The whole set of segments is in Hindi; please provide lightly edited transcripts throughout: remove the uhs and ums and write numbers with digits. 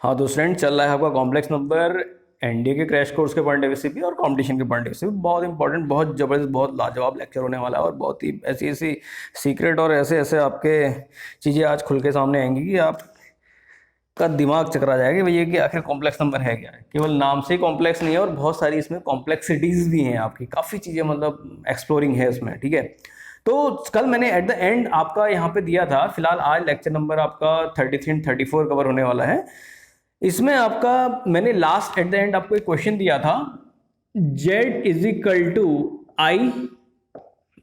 हाँ तो स्टूडेंट, चल रहा है आपका कॉम्प्लेक्स नंबर एनडीए के क्रैश कोर्स के पॉइंट ऑफ व्यू से भी और कंपटीशन के पॉइंट ऑफ व्यू से भी बहुत इंपॉर्टेंट, बहुत ज़बरदस्त, बहुत लाजवाब लेक्चर होने वाला है। और बहुत ही ऐसी ऐसी सीक्रेट और ऐसे ऐसे आपके चीज़ें आज खुल के सामने आएंगी कि आप का दिमाग चकरा जाएगा कि भैया कि आखिर कॉम्प्लेक्स नंबर है क्या है। केवल नाम से ही कॉम्प्लेक्स नहीं है और बहुत सारी इसमें कॉम्प्लेक्सिटीज भी हैं, आपकी काफ़ी चीज़ें मतलब एक्सप्लोरिंग है इसमें। ठीक है, तो कल मैंने एट द एंड आपका यहाँ पे दिया था, फिलहाल आज लेक्चर नंबर आपका 33 एंड 34 कवर होने वाला है। इसमें आपका मैंने लास्ट एट द एंड आपको एक क्वेश्चन दिया था, z इज इक्वल टू आई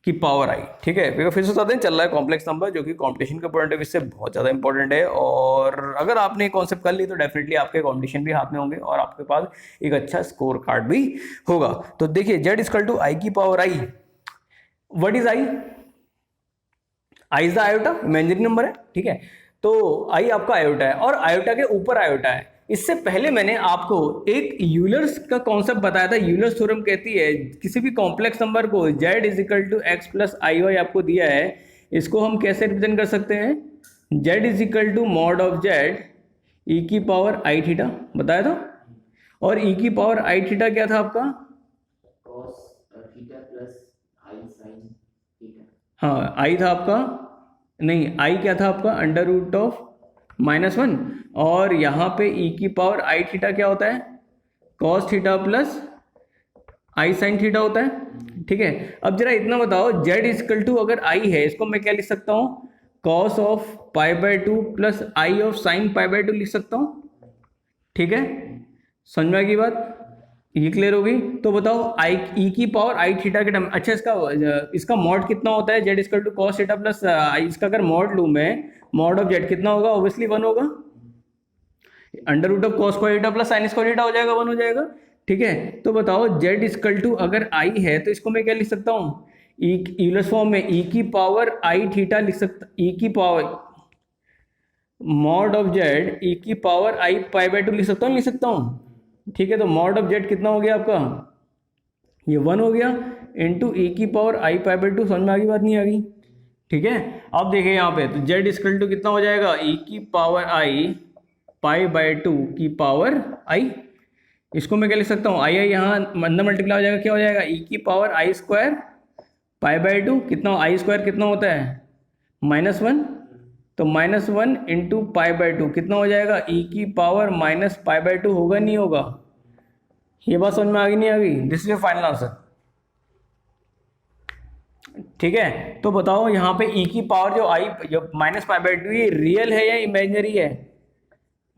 की पावर आई। ठीक है, फिर से बताते हैं, चल रहा है कॉम्प्लेक्स नंबर जो कि कॉम्पिटिशन के पॉइंट ऑफ व्यू से बहुत ज़्यादा इंपॉर्टेंट है। और अगर आपने कॉन्सेप्ट कर ली तो डेफिनेटली आपके कॉम्पिटिशन भी हाथ में होंगे और आपके पास एक अच्छा स्कोर कार्ड भी होगा। तो देखिए, z इक्वल टू आई की power I. What is I? I is the iota, imaginary number है। ठीक है, तो आई आपका आयोटा है और आयोटा के ऊपर आयोटा है। इससे पहले मैंने आपको एक यूलर्स का कॉन्सेप्ट बताया था। यूलर्स थ्योरम कहती है किसी भी कॉम्प्लेक्स नंबर को z is equal to x plus i y आपको दिया है, इसको हम कैसे रिप्रेजेंट कर सकते हैं? z is equal to mod of z e की पावर आई थीटा बताया था। और ई की पावर आई थीटा क्या था आपका? cos theta plus i sine theta. हाँ, आई था आपका, नहीं आई क्या था आपका? Under root of -1। और यहाँ पे ई की पावर आई थीटा क्या होता है? Cos theta plus i sine theta होता है। ठीक है, अब जरा इतना बताओ, z इक्वल टू अगर आई है, इसको मैं क्या लिख सकता हूँ? Cos of pi by 2 plus I of sine pi by 2 लिख सकता हूँ। ठीक है, समझ में आ गई बात? ये क्लियर होगी? तो बताओ आई ई की पावर आई थीटा के टर्म। अच्छा, इसका मॉड कितना होता है? z equal to cos theta plus i. इसका अगर मॉड लूँ मैं, मॉड ऑफ z कितना होगा? ऑब्वियसली 1 होगा। Under root of cos square theta plus sine square theta हो जाएगा, 1 हो जाएगा। ठीक है, तो बताओ z इक्वल टू अगर आई है तो इसको मैं क्या लिख सकता हूँ? यूलर्स फॉर्म में ई की पावर आई थीटा लिख सकता, ई की power mod of z e की पावर आई पाई बाय 2 लिख सकता हूँ, लिख सकता हूँ। ठीक है, तो मॉड ऑफ z कितना हो गया आपका? ये 1 हो गया इंटू ई की पावर आई पाई बाय 2। समझ में आ गई बात, नहीं आ गई? ठीक है, अब देखिए यहाँ पे, तो z इक्वल टू कितना हो जाएगा? ई की पावर आई पाई बाय 2 की पावर आई। इसको मैं क्या लिख सकता हूँ? आई आई यहाँ अंदर मल्टीप्लाई हो जाएगा, क्या हो जाएगा? ई की power I square pi by 2 कितना? आई स्क्वायर कितना होता है? -1। तो -1 इंटू पाई बाय 2 कितना हो जाएगा? ई की पावर माइनस पाई बाय 2 होगा नहीं होगा? ये बात समझ में आ गई नहीं आ गई? This is your final answer. ठीक है, तो बताओ यहाँ पे ई की पावर जो आई जो माइनस पाई बाय 2, ये रियल है या इमेजिनरी है?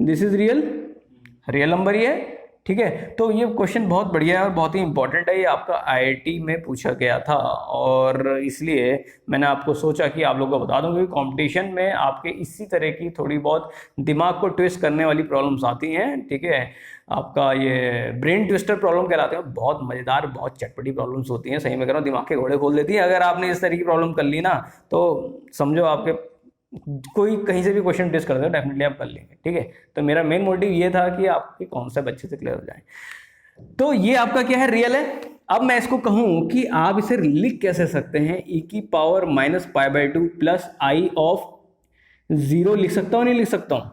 This is real, real number ही है। ठीक है, तो ये क्वेश्चन बहुत बढ़िया है और बहुत ही इंपॉर्टेंट है। ये आपका आईआईटी में पूछा गया था और इसलिए मैंने आपको सोचा कि आप लोगों को बता दूं कि कंपटीशन में आपके इसी तरह की थोड़ी बहुत दिमाग को ट्विस्ट करने वाली प्रॉब्लम्स आती हैं। ठीक है, आपका ये ब्रेन ट्विस्टर प्रॉब्लम कहलाते हैं, बहुत मज़ेदार, बहुत चटपटी प्रॉब्लम्स होती हैं। सही में कह रहा हूं, दिमाग के घोड़े खोल देती हैं। अगर आपने इस तरह की प्रॉब्लम कर ली ना, तो समझो आपके कोई कहीं से भी क्वेश्चन टेस्ट कर दो, डेफिनेटली आप कर लेंगे। ठीक है, तो मेरा मेन मोटिव ये था कि आपके कॉन्सेप्ट अच्छे से क्लियर हो जाए। तो ये आपका क्या है? रियल है। अब मैं इसको कहूं कि आप इसे लिख कैसे सकते हैं? ई की power minus pi by 2 plus I of 0 लिख सकता हूं, नहीं लिख सकता हूं?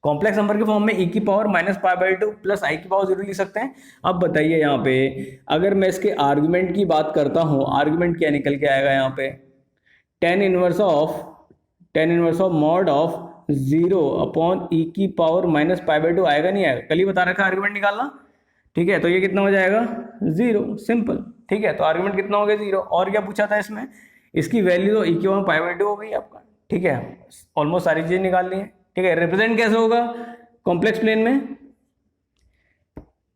कॉम्प्लेक्स नंबर के फॉर्म में ई की power minus pi by 2 plus i की पावर 0 लिख सकते हैं। अब बताइए यहाँ पे, अगर मैं इसके आर्गुमेंट की बात करता हूं, आर्गुमेंट क्या निकल के आएगा यहाँ पे? Tan inverse of mod of 0 upon e की पावर माइनस पाई बाय 2 आएगा नहीं आएगा? कल ही बता रखा आर्गुमेंट निकालना। ठीक है, तो ये कितना हो जाएगा? 0, सिंपल। ठीक है, तो आर्गुमेंट कितना हो गया? 0। और क्या पूछा था इसमें? इसकी वैल्यू तो ई की पावर पाई बाय 2 हो गई आपका। ठीक है, ऑलमोस्ट सारी चीजें निकाल ली है। ठीक है, रिप्रेजेंट कैसे होगा कॉम्प्लेक्स प्लेन में?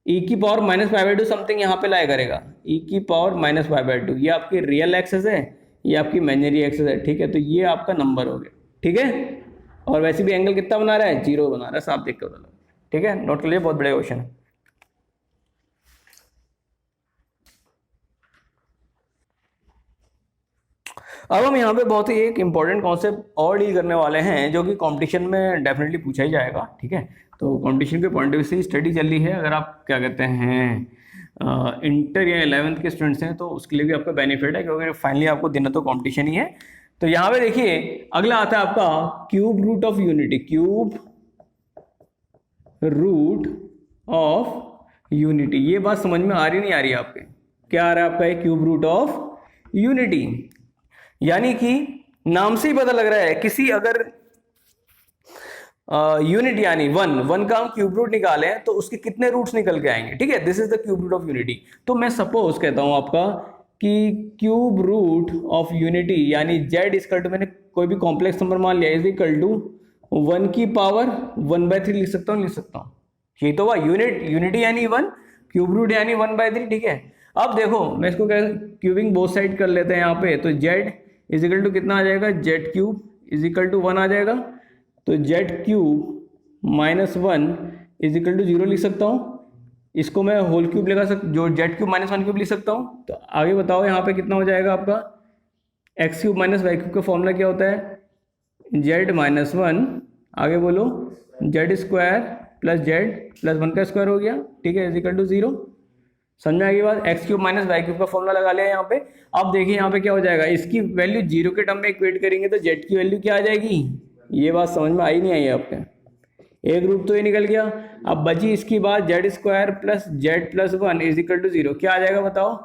ई की power minus pi by 2 something यहाँ पे लाया करेगा, ई की पावर माइनस पाई बाय 2। ये आपकी रियल एक्सेस है, ये आपकी इमेजिनरी एक्सेस है। ठीक है, तो ये आपका नंबर हो गया। ठीक है, और वैसे भी एंगल कितना बना रहा है? 0 बना रहा है, साफ देख कर बता लो। ठीक है, नोट कर लिए, बहुत बड़े क्वेश्चन है। अब हम यहाँ पे बहुत ही एक इंपॉर्टेंट कॉन्सेप्ट और डील करने वाले हैं जो कि कंपटीशन में डेफिनेटली पूछा ही जाएगा। ठीक है, तो कंपटीशन के पॉइंट ऑफ व्यू से स्टडी चल रही है। अगर आप क्या कहते हैं इंटर या 11th के स्टूडेंट्स हैं तो उसके लिए भी आपका बेनिफिट है, क्योंकि फाइनली आपको देना तो कंपटीशन ही है। तो यहाँ पे देखिए, अगला आता है आपका cube root of unity. Cube root of unity. ये बात समझ में आ रही नहीं आ रही आपके? क्या आ रहा है आपका? एक क्यूब रूट ऑफ यूनिटी, यानी कि नाम से ही पता लग रहा है किसी अगर यूनिट यानी वन का हम क्यूब रूट निकाले तो उसके कितने रूट्स निकल के आएंगे। ठीक है, this is the cube root of unity. तो मैं सपोज कहता हूं आपका कि क्यूब रूट ऑफ यूनिटी यानी z इक्वल टू, मैंने कोई भी कॉम्प्लेक्स नंबर मान लिया, इज इक्वल टू 1 की पावर 1/3 लिख सकता हूँ, लिख सकता हूँ। ये तो हुआ यूनिटी यानी 1, क्यूब रूट यानी 1/3। ठीक है, अब देखो मैं इसको क्यूबिंग बोथ साइड कर लेते हैं यहाँ पे। तो z इज इक्वल टू कितना आ जाएगा? z cube is equal to 1 आ जाएगा। तो z cube minus 1 is equal to 0 लिख सकता हूँ। इसको मैं होल क्यूब लगा जो z क्यूब माइनस 1 क्यूब लिख सकता हूँ। तो आगे बताओ यहाँ पे कितना हो जाएगा आपका? x cube minus y cube का फॉर्मूला क्या होता है? z माइनस 1, आगे बोलो, z square plus z plus 1 का स्क्वायर हो गया। ठीक है, इज इक्वल टू 0। समझ में आ गई बात? X cube minus y cube का फॉर्मूला लगा लिया यहाँ पे। अब देखिए यहाँ पे क्या हो जाएगा, इसकी वैल्यू 0 के टर्म में इक्वेट करेंगे तो z की वैल्यू क्या आ जाएगी? ये बात समझ में आई नहीं आई आपके? एक रूट तो ये निकल गया। अब बची इसकी बात z square plus z plus 1 is equal to 0। क्या आ जाएगा बताओ?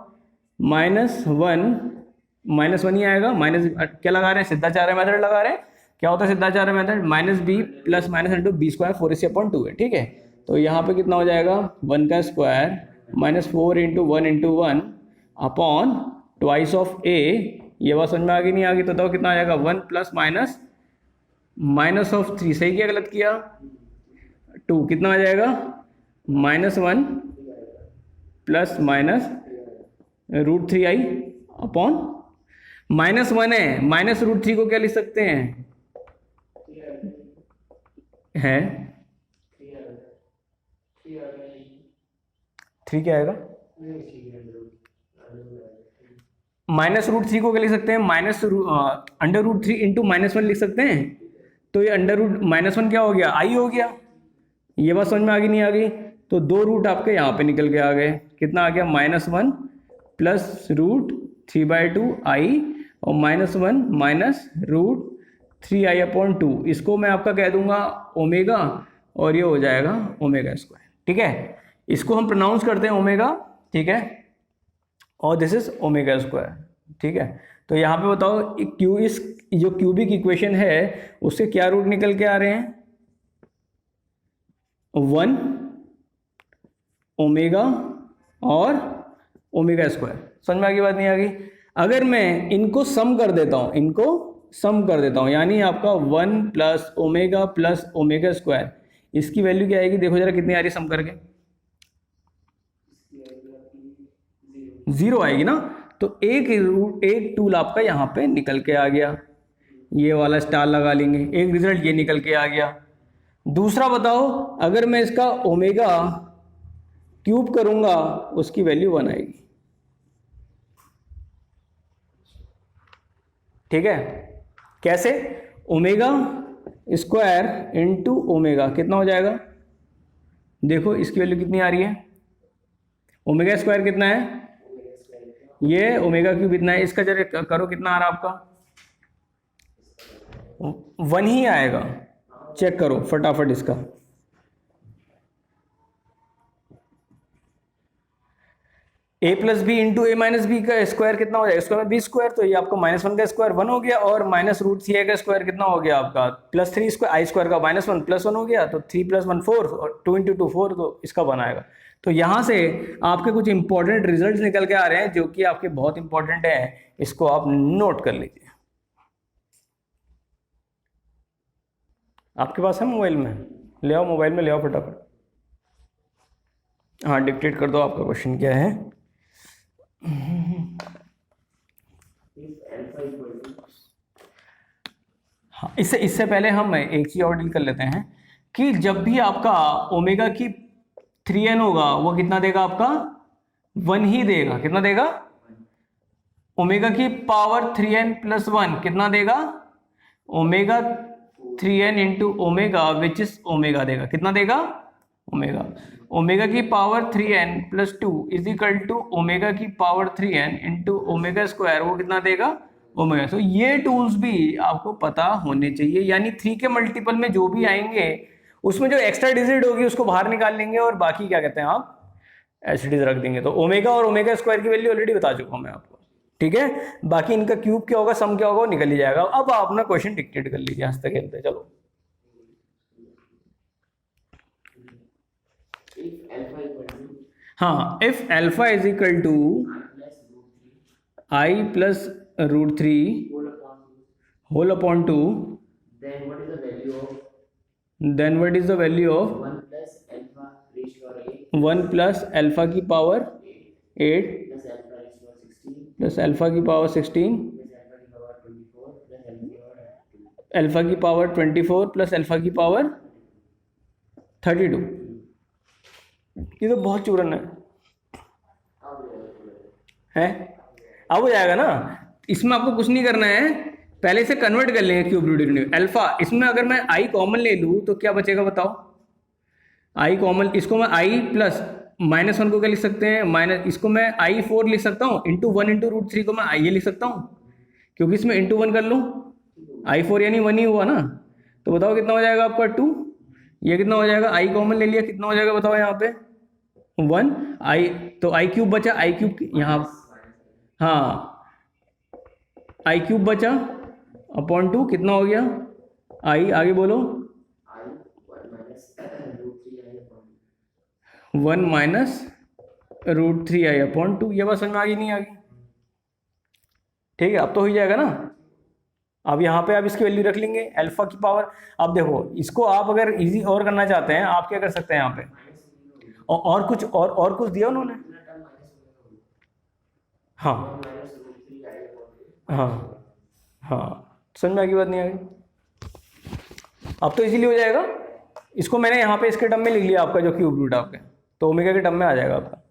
-1 ही आएगा। माइनस क्या लगा रहे हैं? सिद्धाचार्य मेथड लगा रहे हैं। क्या होता है Siddhacharya method? Minus b plus minus into b square 4ac/2 है। ठीक है, तो यहाँ पे कितना हो जाएगा? 1 का square minus 4 into 1 into 1 upon twice of a। ये बात समझ में आ गई नहीं आ गई? तो बताओ कितना आ जाएगा? 1 प्लस माइनस ऑफ 3। सही किया गलत किया? 2 कितना आ जाएगा? -1 प्लस माइनस √3i अपॉन -1 है, माइनस √3 को क्या लिख सकते हैं? है 3 क्या आएगा? -√3 को क्या लिख सकते हैं? √3 इंटू -1 लिख सकते हैं। तो ये -1 क्या हो गया? i हो गया। ये बात समझ में आ गई नहीं आ गई? तो 2 रूट आपके यहाँ पे निकल के आ गए। कितना आ गया? -1 प्लस √3/2 i और -1 माइनस √3i/2। इसको मैं आपका कह दूंगा ओमेगा और ये हो जाएगा ओमेगा स्क्वायर। ठीक है, इसको हम प्रोनाउंस करते हैं ओमेगा। ठीक है, और दिस इज ओमेगा स्क्वायर। ठीक है, तो यहाँ पे बताओ इस जो क्यूबिक इक्वेशन है उससे क्या रूट निकल के आ रहे हैं? 1 ओमेगा और ओमेगा स्क्वायर। समझ में आ गई बात नहीं आ गई? अगर मैं इनको सम कर देता हूँ, यानी आपका 1 प्लस ओमेगा स्क्वायर, इसकी वैल्यू क्या आएगी? देखो जरा कितनी आ रही है सम करके? 0 आएगी ना। तो एक टूल आपका यहाँ पे निकल के आ गया, ये वाला स्टार लगा लेंगे, एक रिजल्ट ये निकल के आ गया। दूसरा बताओ, अगर मैं इसका ओमेगा क्यूब करूंगा उसकी वैल्यू 1 आएगी। ठीक है, कैसे? ओमेगा स्क्वायर इंटू ओमेगा कितना हो जाएगा? देखो इसकी वैल्यू कितनी आ रही है? ओमेगा स्क्वायर कितना है? ये ओमेगा क्यूब इतना है। इसका जरा करो कितना आ रहा आपका? 1 ही आएगा। चेक करो फटाफट इसका। a plus b into a minus b का स्क्वायर कितना हो जाएगा? स्क्वायर में बी स्क्वायर, तो ये आपका -1 का स्क्वायर 1 हो गया, और -√3i का स्क्वायर कितना हो गया आपका? +3 स्क्वायर आई स्क्वायर का -1 +1 हो गया, तो 3 + 1 4 और 2 × 2 4, तो इसका बनाएगा। तो यहाँ से आपके कुछ इंपॉर्टेंट रिजल्ट्स निकल के आ रहे हैं जो कि आपके बहुत इंपॉर्टेंट है, इसको आप नोट कर लीजिए। आपके पास है मोबाइल में? ले आओ, मोबाइल में ले आओ फटाफट। हाँ, डिक्टेट कर दो आपका क्वेश्चन क्या है। हाँ, इससे पहले हम एक चीज और डील कर लेते हैं कि जब भी आपका ओमेगा की 3n होगा वो कितना देगा आपका? 1 ही देगा। कितना देगा? ओमेगा की पावर 3n + 1 कितना देगा? Omega 3n into omega which is omega देगा। कितना देगा? ओमेगा। ओमेगा की power 3n + 2 is equal to omega की power 3n into omega square, वो कितना देगा? ओमेगा। तो ये टूल्स भी आपको पता होने चाहिए, यानी 3 के मल्टीपल में जो भी आएंगे उसमें जो एक्स्ट्रा डिजिट होगी उसको बाहर निकाल लेंगे और बाकी क्या कहते हैं आप एसिडीज रख देंगे। तो ओमेगा और ओमेगा स्क्वायर की वैल्यू ऑलरेडी बता चुका हूं मैं आपको, ठीक है। बाकी इनका क्यूब क्या होगा, सम क्या होगा, वो निकल ही जाएगा। अब आप अपना क्वेश्चन डिक्टेट कर लीजिए, हंसते खेलते चलो। हाँ, if alpha is equal to i plus root three whole upon two, then what is the value of then what is the value of 1 plus alpha raised to power 8 1 plus alpha की power 8 plus alpha raised to power 16 plus alpha की पावर 16 plus alpha की power 24 plus alpha की power 24 प्लस अल्फा की पावर 32। ये तो बहुत चूरन है। अब हो जाएगा ना, इसमें आपको कुछ नहीं करना है, पहले से कन्वर्ट कर लेंगे क्यूब रूट यूनिट अल्फा। इसमें अगर मैं आई कॉमन ले लूँ तो क्या बचेगा बताओ, आई कॉमन, इसको मैं आई प्लस -1 को क्या लिख सकते हैं, माइनस, इसको मैं i4 लिख सकता हूँ, इंटू 1 इंटू रूट 3 को मैं आई लिख सकता हूँ, क्योंकि इसमें इंटू 1 कर लूँ, i4 यानी 1 ही हुआ ना। तो बताओ कितना हो जाएगा आपका 2, ये कितना हो जाएगा, आई कॉमन ले लिया, कितना हो जाएगा बताओ यहाँ पे 1 आई, तो आई क्यूब बचा, आई क्यूब यहाँ, हाँ आई क्यूब बचा अपॉन 2 कितना हो गया आई, आगे बोलो I 1 minus root 3 I upon 1 minus root 3 i upon 2। ये बात समझ में आ गई नहीं आ गई, ठीक है। अब तो हो जाएगा ना। अब यहाँ पे आप इसकी वैल्यू रख लेंगे अल्फा की पावर। अब देखो इसको आप अगर इजी और करना चाहते हैं, आप क्या कर सकते हैं यहाँ पे, और कुछ और कुछ दिया उन्होंने, हाँ हाँ हाँ, समझ में आ गई बात नहीं आ गई। अब तो इजीली हो जाएगा। इसको मैंने यहाँ पे इसके टर्म में लिख लिया आपका जो क्यूब रूट आपके, तो ओमेगा के टर्म में आ जाएगा आपका।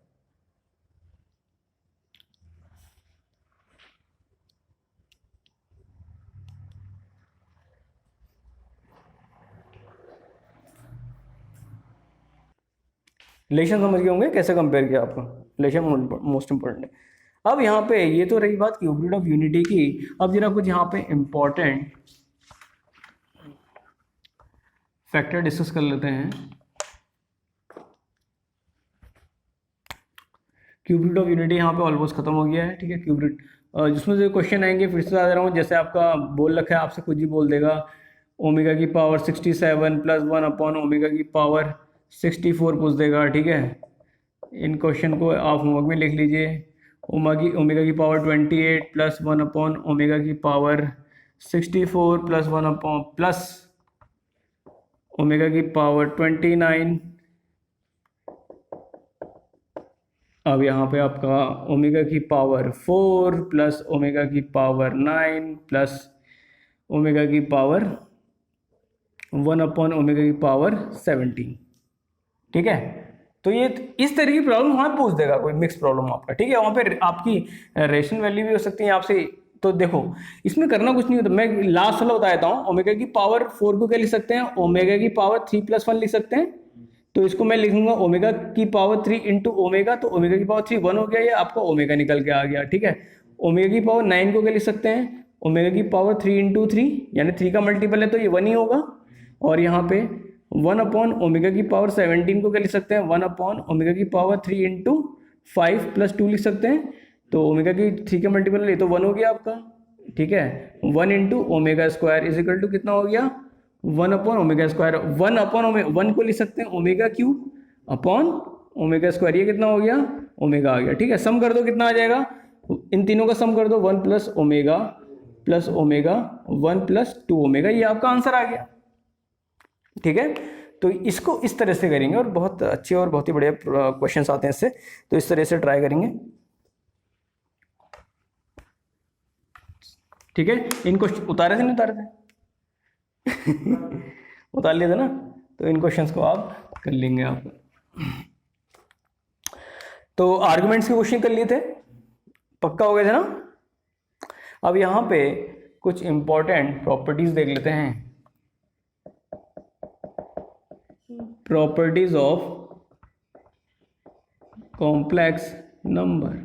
रिलेशन समझ गए होंगे कैसे कंपेयर किया आपका, रिलेशन मोस्ट इंपॉर्टेंट है। अब यहाँ पे ये तो रही बात क्यूब रूट ऑफ यूनिटी की। अब जरा कुछ यहाँ पे इंपॉर्टेंट फैक्टर डिस्कस कर लेते हैं। क्यूब रूट ऑफ यूनिटी यहाँ पे ऑलमोस्ट खत्म हो गया है, ठीक है। क्यूब रूट जिसमें से क्वेश्चन आएंगे फिर से आ रहा हूँ, जैसे आपका बोल रखा है, आपसे कुछ ही बोल देगा ओमेगा की पावर 67 प्लस 1 अपॉन ओमेगा की पावर 64 पूछ देगा, ठीक है। इन क्वेश्चन को आप होमवर्क में लिख लीजिए। ओमेगा की पावर 28 प्लस 1 अपॉन ओमेगा की power 64 plus 1 upon plus omega की पावर 29। अब यहाँ पे आपका ओमेगा की पावर 4 प्लस ओमेगा की पावर 9 प्लस ओमेगा की पावर 1 अपॉन ओमेगा की पावर 17, ठीक है। तो ये इस तरह की प्रॉब्लम वहाँ पूछ देगा, कोई मिक्स प्रॉब्लम आपका, ठीक है। वहाँ पे आपकी रेशन वैल्यू भी हो सकती है आपसे। तो देखो इसमें करना कुछ नहीं होता, मैं लास्ट वाला बता देता हूँ। ओमेगा की पावर 4 को क्या लिख सकते हैं, ओमेगा की पावर 3 प्लस 1 लिख सकते हैं। तो इसको मैं लिखूंगा ओमेगा की पावर 3 इंटू ओमेगा, तो ओमेगा की पावर 3 1 हो गया, ये आपका ओमेगा निकल के आ गया, ठीक है। ओमेगा की पावर 9 को क्या लिख सकते हैं, ओमेगा की पावर 3 इंटू 3, यानी 3 का मल्टीपल है तो ये 1 ही होगा। और यहाँ पे 1 अपॉन ओमेगा की पावर 17 को क्या लिख सकते हैं, 1 अपॉन ओमेगा की पावर 3 इंटू 5 प्लस 2 लिख सकते हैं। तो ओमेगा की 3 का मल्टीपल है तो 1 हो गया आपका, ठीक है। 1 into omega square is equal to कितना हो गया, 1 अपॉन ओमेगा स्क्वायर। 1 अपॉन 1 को लिख सकते हैं omega cube upon omega square, ये कितना हो गया, ओमेगा आ गया, ठीक है। सम कर दो कितना आ जाएगा, इन तीनों का सम कर दो, 1 प्लस ओमेगा 1 प्लस 2 ओमेगा, ये आपका आंसर आ गया, ठीक है। तो इसको इस तरह से करेंगे और बहुत अच्छे और बहुत ही बढ़िया क्वेश्चंस आते हैं इससे, तो इस तरह से ट्राई करेंगे, ठीक है। इनको उतारे थे नहीं उतारे थे उतार लिए थे ना, तो इन क्वेश्चंस को आप कर लेंगे आप। तो आर्गुमेंट्स के क्वेश्चन कर लिए थे, पक्का हो गए थे ना। अब यहाँ पे कुछ इंपॉर्टेंट प्रॉपर्टीज देख लेते हैं। Properties of complex number.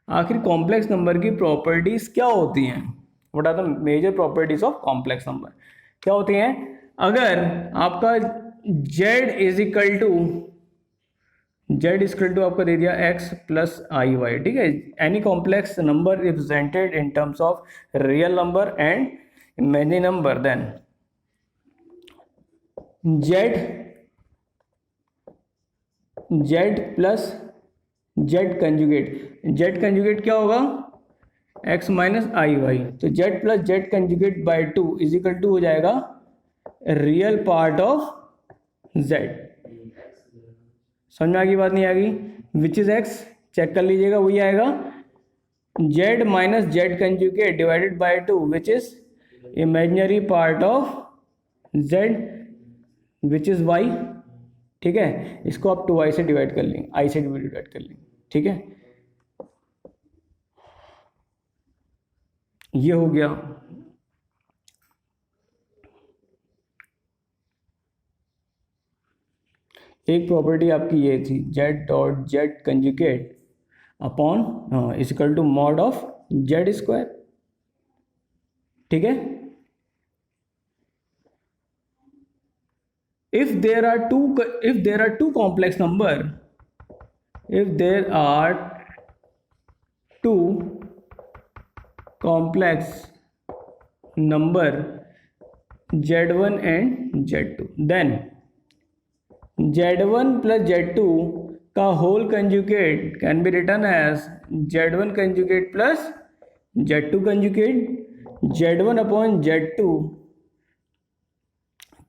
आखिर कॉम्प्लेक्स नंबर की प्रॉपर्टीज क्या होती हैं, what are the major properties of complex number, क्या होती हैं। अगर आपका z इज इक्वल टू आपका दे दिया x प्लस आई वाई, ठीक है, any complex number represented in terms of real number and imaginary number, then z plus z conjugate क्या होगा, x माइनस आई वाई, तो z plus z conjugate by 2 is equal to हो जाएगा रियल पार्ट ऑफ z। समझ में आ गई बात, नहीं आ गई, विच इज x चेक कर लीजिएगा, वही आएगा z minus z conjugate divided by 2 which is imaginary part of z which is y, ठीक है, इसको आप 2i से डिवाइड कर लेंगे, i से डिवाइड कर लेंगे, ठीक है, ये हो गया। एक प्रॉपर्टी आपकी ये थी z dot z conjugate upon is equal to mod of z square, ठीक है। if there are two complex number, if there are two complex number z1 and z2, then z1 plus z2 का whole conjugate can be written as z1 conjugate plus z2 conjugate, z1 upon z2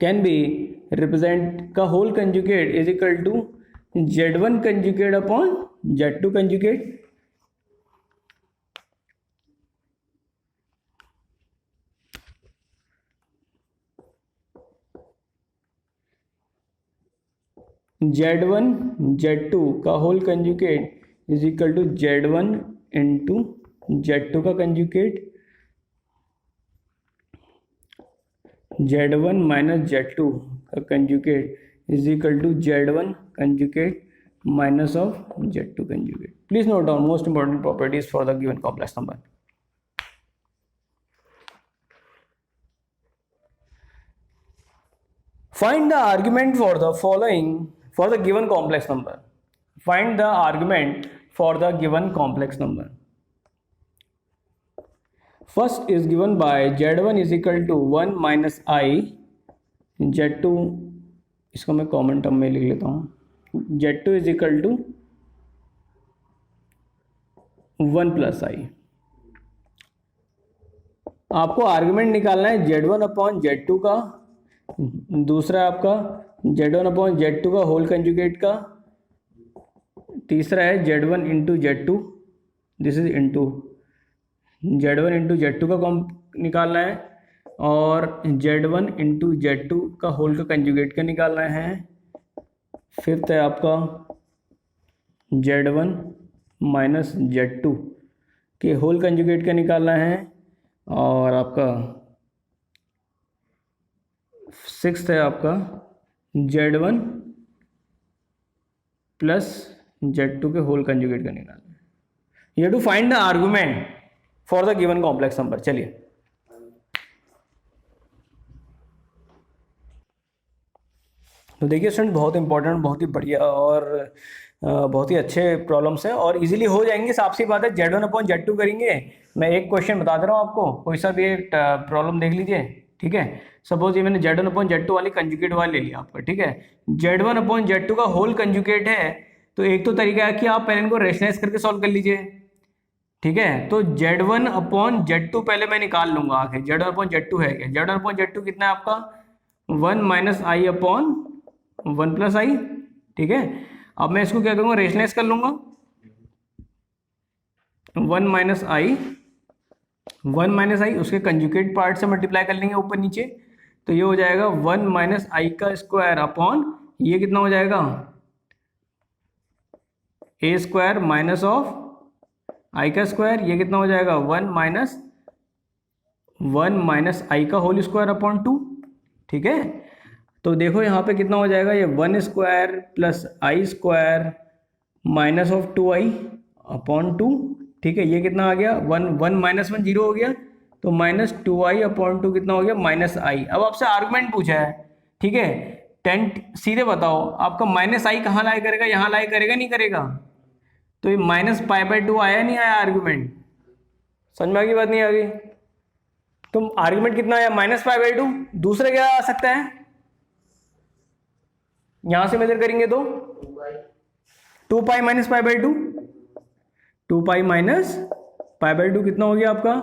can be represent का whole conjugate is equal to z1 conjugate upon z2 conjugate, z1 z2 का whole conjugate is equal to z1 into z2 का conjugate, z1 माइनस z2 का conjugate is equal to z1 conjugate minus of z2 conjugate. Please note down most important properties for the given complex number. Find the argument for the following for the given complex number, find the argument for the given complex number. First is given by z1 is equal to 1 minus I, z2 इसको मैं कॉमन टर्म में लिख लेता हूँ, z2 is equal to 1 plus I। आपको आर्गुमेंट निकालना है z1 अपॉन z2 का, दूसरा आपका z1 अपॉन z2 का होल कंजुगेट का, तीसरा है z1 into z2, this is into z1 into z2 का निकालना है, और z1 इंटू z2 का होल का कंजुगेट का निकालना है। फिफ्थ है आपका z1 माइनस z2 के होल कंजुगेट का निकालना है, और आपका सिक्स्थ है आपका z1 प्लस z2 के होल कंजुगेट का निकालना है। You have to find the argument for the given complex number. चलिए, तो देखिए स्टूडेंट, बहुत इंपॉर्टेंट, बहुत ही बढ़िया और बहुत ही अच्छे प्रॉब्लम्स हैं और इजीली हो जाएंगे। साफ सी बात है, z1 अपॉन z2 करेंगे। मैं एक क्वेश्चन बता दे रहा हूँ आपको, कोई सा भी एक प्रॉब्लम देख लीजिए, ठीक है। सपोज ये मैंने z1 अपॉन z2 वाली कंजुगेट वाली ले लिया आपका, ठीक है। z1 अपॉन z2 का होल कंजुगेट है, तो एक तो तरीका है कि आप पहले इनको रेशनलाइज करके सॉल्व कर लीजिए, ठीक है। तो z1 अपॉन z2 पहले मैं निकाल लूंगा आगे, z1 अपॉन z2 है क्या, z1 अपॉन z2 कितना है आपका 1 माइनस आई अपॉन 1 प्लस आई, ठीक है। अब मैं इसको क्या करूंगा, रेशनलाइज कर लूंगा, 1 माइनस आई उसके कंजुगेट पार्ट से मल्टीप्लाई कर लेंगे ऊपर नीचे, तो ये हो जाएगा 1 माइनस आई का स्क्वायर अपॉन ये कितना हो जाएगा ए स्क्वायर माइनस ऑफ आई का स्क्वायर, ये कितना हो जाएगा 1 माइनस आई का होल स्क्वायर अपॉन 2, ठीक है। तो देखो यहाँ पे कितना हो जाएगा, ये 1 square plus I square minus of 2i upon 2, ठीक है। ये कितना आ गया 1 माइनस 1 0 हो गया, तो माइनस 2i अपॉन 2 कितना हो गया माइनस आई। अब आपसे आर्गुमेंट पूछा है ठीक है। टेन, सीधे बताओ आपका माइनस आई कहाँ लाई करेगा, यहाँ लाई करेगा नहीं करेगा? तो ये माइनस पाई बाय 2 आया नहीं आया आर्ग्यूमेंट? समझ में आ गई बात नहीं आ गई? तो आर्ग्यूमेंट कितना आया? Minus pi by 2। दूसरा क्या आ सकता है? यहां से मेजर करेंगे तो 2 pi minus pi by 2, 2 pi minus pi by 2 कितना हो गया आपका?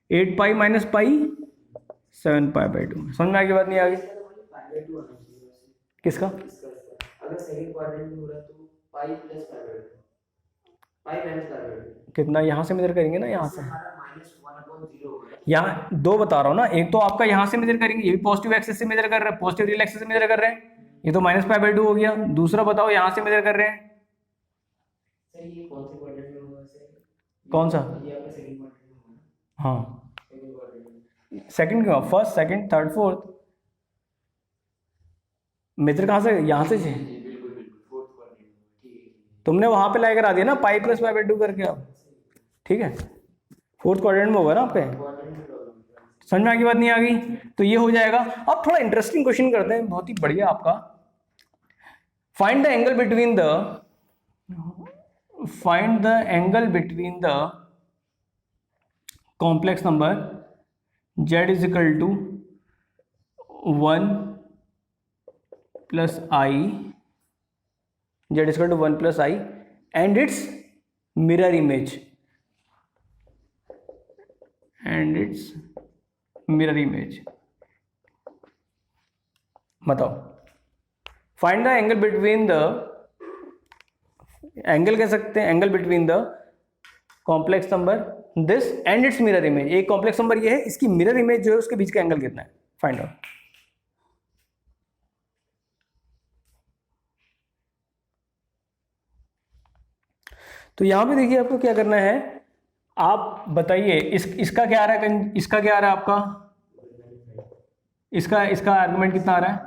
8 pi minus pi 7 pi by 2। समझ में आ गई बात नहीं आ गई? किसका? अगर सेकंड क्वाड्रेंट में हो रहा है तो pi plus pi by 2, pi minus pi by 2 कितना यहां से मेजर करेंगे ना, यहां से हमारा -1/0 होगा। यहाँ दो बता रहा हूँ ना, एक तो आपका यहाँ से मेजर करेंगे, ये भी पॉजिटिव एक्सेस से मेजर कर रहे हैं, पॉजिटिव रियल एक्सेस से मेजर कर रहे हैं, ये तो माइनस पाई बाय 2 हो गया। दूसरा बताओ यहाँ से मेजर कर रहे हैं, सर ये कौन से क्वाड्रेंट में होगा सर? कौन सा? ये आपका सेकंड क्वाड्रेंट में होगा। हाँ सेकंड क्वाड्रेंट में सेकंड का, first second third fourth major कहाँ से? यहाँ से जी बिल्कुल बिल्कुल फोर्थ क्वाड्रेंट में। ठीक है तुमने वहां पे लाई करा दिया ना, पाई प्लस पाई बाय 2 करके अब, ठीक है। फोर्थ क्वाड्रेंट में होगा ना आपके। क्वाड्रेंट में प्रॉब्लम है। समझ में आ गई बात नहीं आ गई? तो ये हो जाएगा। अब थोड़ा इंटरेस्टिंग क्वेश्चन करते हैं, बहुत ही बढ़िया आपका। Find the angle between the complex number z is equal to 1 plus i, z is equal to 1 plus i and its mirror image, बताओ। Find the angle between the, angle कह सकते हैं, angle between the complex number this and its mirror image. एक कॉम्प्लेक्स नंबर ये है, इसकी मिरर इमेज जो है उसके बीच का एंगल कितना है, फाइंड आउट। तो यहां पे देखिए आपको क्या करना है, आप बताइए इसका क्या आ रहा है, इसका क्या आ रहा है आपका, इसका आर्गुमेंट कितना आ रहा है?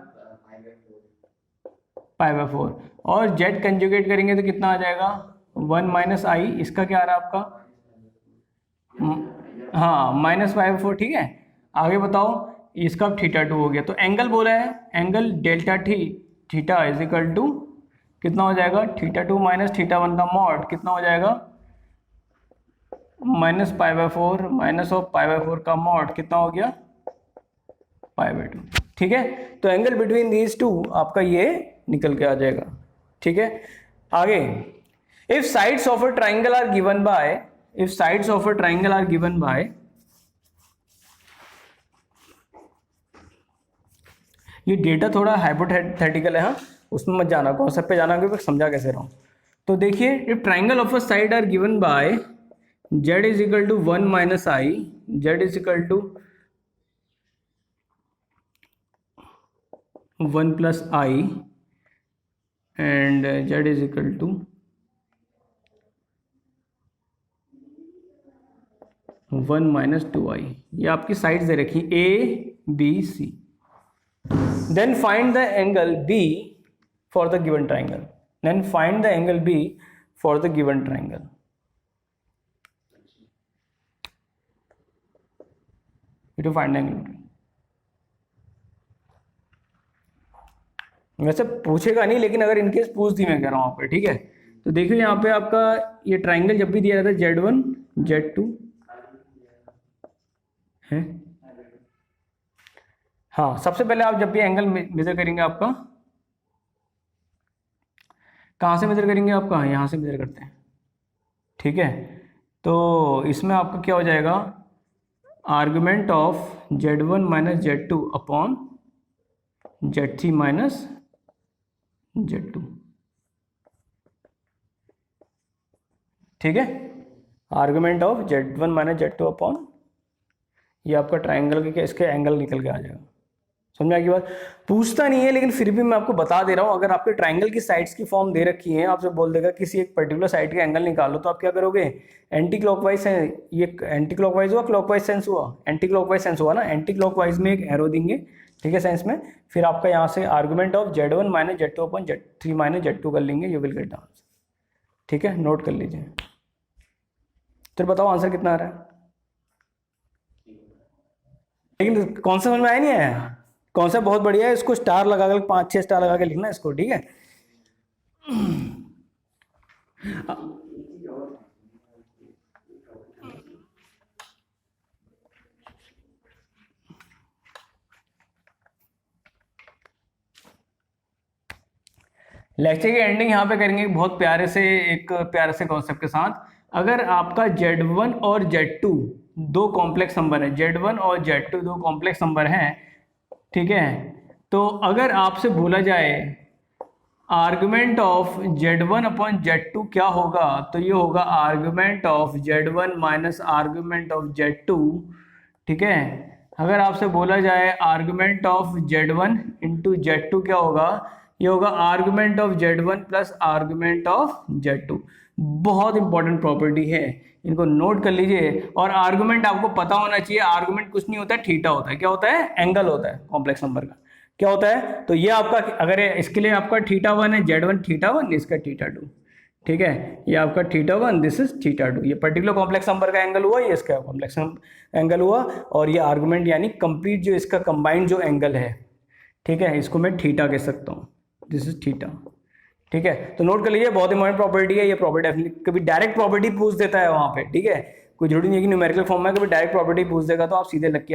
Pi by 4। और जेड कंजुगेट करेंगे तो कितना आ जाएगा? 1 माइनस आई। इसका क्या आ रहा है आपका? हाँ माइनस पाई बाय 4, ठीक है। आगे बताओ, इसका θ2 हो गया। तो एंगल बोला है, angle delta theta is equal to कितना हो जाएगा? θ2 माइनस θ1 का मॉड कितना हो जाएगा? Minus pi bye 4 minus of pi by 4 का मॉड कितना हो गया? पाई बाय 2, ठीक है। तो एंगल बिटवीन दीज टू आपका ये निकल के आ जाएगा, ठीक है। आगे, if sides of a triangle are given by, ये डेटा थोड़ा हाइपोथेटिकल है, हाँ उसमें मत जाना, कॉन्सेप्ट पे जाना, क्योंकि समझा कैसे रहा हूं। तो देखिए, if triangle of a side are given by z is equal to 1 minus i, z is equal to 1 plus i and z is equal to 1 minus 2i। ये आपकी साइड्स दे रखी a b c। Then find the angle b for the given triangle, to find the angle। वैसे पूछेगा नहीं, लेकिन अगर इनकेस पूछ दी, मैं कह रहा हूं आपको, ठीक है। तो देखिए यहाँ पे आपका ये ट्राइंगल जब भी दिया जाता है z1 z2 है, हाँ सबसे पहले आप जब भी एंगल मेजर करेंगे आपका कहाँ से मेजर करेंगे, आपका यहाँ से मेजर करते हैं, ठीक है। तो इसमें आपका क्या हो जाएगा, argument of z1 minus z2 upon z3 minus z2, ठीक है। Argument of z1 minus z2 upon, ये आपका ट्राइंगल के इसके एंगल निकल के आ जाएगा। समझ में आ गई बात? पूछता नहीं है, लेकिन फिर भी मैं आपको बता दे रहा हूं। अगर आपके ट्राइंगल की साइड्स की फॉर्म दे रखी है, आपसे बोल देगा किसी एक पर्टिकुलर साइड का एंगल निकालो, तो आप क्या करोगे? एंटी क्लॉकवाइज है, ये एंटी क्लॉकवाइज हुआ, क्लॉकवाइज सेंस हुआ, एंटी क्लॉकवाइज सेंस हुआ ना, एंटी क्लॉकवाइज में एक एरो देंगे, ठीक है, साइंस में। फिर आपका यहाँ से argument of z1 minus z2 upon z3 minus z2 कर लेंगे, you will get the answer, ठीक है। नोट कर लीजिए। तो बताओ आंसर कितना आ रहा है, लेकिन कौन सा समझ में आया नहीं आया? कॉन्सेप्ट बहुत बढ़िया है, इसको स्टार लगा कर 5-6 स्टार लगा के लिखना इसको, ठीक है। लेक्चर की एंडिंग यहाँ पे करेंगे बहुत प्यारे से कॉन्सेप्ट के साथ। अगर आपका Z1 और Z2 दो कॉम्प्लेक्स नंबर है, Z1 और Z2 दो कॉम्प्लेक्स नंबर हैं, ठीक है, तो अगर आपसे बोला जाए argument of Z1 upon Z2 क्या होगा, तो ये होगा argument of Z1 minus argument of Z2, ठीक है। अगर आपसे बोला जाए argument of Z1 into Z2 क्या होगा, ये होगा argument of Z1 plus argument of Z2। बहुत इंपॉर्टेंट प्रॉपर्टी है, इनको नोट कर लीजिए। और आर्गुमेंट आपको पता होना चाहिए, आर्गुमेंट कुछ नहीं होता है, थीटा होता है। क्या होता है? एंगल होता है कॉम्प्लेक्स नंबर का। क्या होता है? तो ये आपका, अगर इसके लिए आपका θ1 है, Z1 θ1, इसका θ2, ठीक है। ये आपका θ1, दिस इज θ2। ये पर्टिकुलर कॉम्प्लेक्स नंबर का एंगल हुआ, ये इसका कॉम्प्लेक्स एंगल हुआ, और ये आर्गुमेंट यानी कंप्लीट जो इसका कंबाइंड जो एंगल है, ठीक है, इसको मैं थीटा कह सकता हूँ, दिस इज थीटा, ठीक है। तो नोट कर लीजिए, बहुत इंपॉर्टेंट प्रॉपर्टी है ये प्रॉपर्टी। कभी डायरेक्ट प्रॉपर्टी पूछ देता है वहाँ पे, ठीक है, कोई जरूरी नहीं है कि न्यूमेरिकल फॉर्म में, कभी डायरेक्ट प्रॉपर्टी पूछ देगा तो आप सीधे लग के आएंगे।